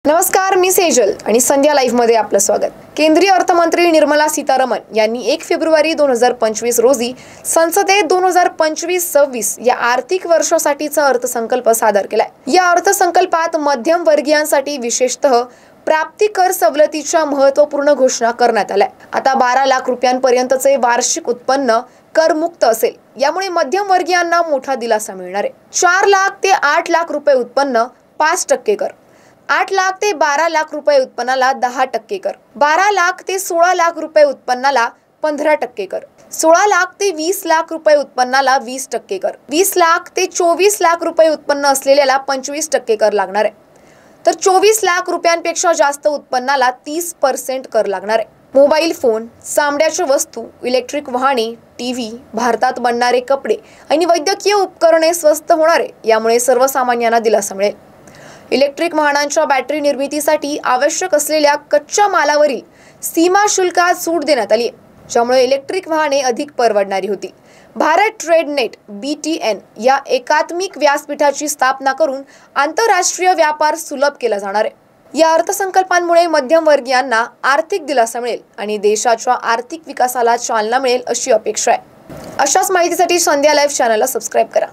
नमस्कार, मी सेजल आणि संध्या लाईव्ह मध्ये आपलं स्वागत। केंद्रीय अर्थमंत्री निर्मला सीतारामन यांनी 1 फेब्रुवारी 2025 रोजी संसदेत 2025-26 या आर्थिक वर्षासाठीचा अर्थसंकल्प सादर केलाय। या अर्थसंकल्पात मध्यम वर्गीयांसाठी विशेषतः प्राप्ती कर सवलतीच्या महत्त्वपूर्ण घोषणा करण्यात आल्या। आता 12 लाख रुपयांपर्यंतचे वार्षिक उत्पन्न करमुक्त असेल, यामुळे मध्यम वर्गीयांना मोठा दिलासा मिळणार आहे। 4 लाख ते 8 लाख रुपये उत्पन्न 5% कर, 8 लाख ते 12 लाख रुपये उत्पन्नाला 10% कर, 12 लाख ते 16 लाख रुपये उत्पन्नाला 15% कर, 16 लाख ते 20 लाख रुपये उत्पन्नाला 20% कर, 20 लाख ते 24 लाख रुपये उत्पन्न असलेल्याला 25% कर लागणार आहे, तर 24 लाख रुपयांपेक्षा जास्त उत्पन्नाला 30% कर लागणार आहे। मोबाईल फोन, चामड्याच्या वस्तू, इलेक्ट्रिक वाहने, टीव्ही, भारतात बनणारे कपडे आणि वैद्यकीय उपकरणे स्वस्त होणार आहे, यामुळे सर्वसामान्यांना दिलासा मिळेल। इलेक्ट्रिक वाहनांच्या बॅटरी निर्मितीसाठी आवश्यक असलेल्या कच्च्या मालावरील सीमा शुल्कात सूट देण्यात आली, ज्यामुळे इलेक्ट्रिक वाहने अधिक परवडणारी होतील। भारत ट्रेड नेट (BTN) या एकात्मिक व्यासपीठाची स्थापना करून आंतरराष्ट्रीय व्यापार सुलभ केला जाणार आहे। या अर्थसंकल्पांमुळे मध्यमवर्गीयांना आर्थिक दिलासा मिळेल आणि देशाच्या आर्थिक विकासाला चालना मिळेल अशी अपेक्षा आहे। अशाच माहितीसाठी संध्या लाईव्ह चॅनलला सबस्क्राईब करा।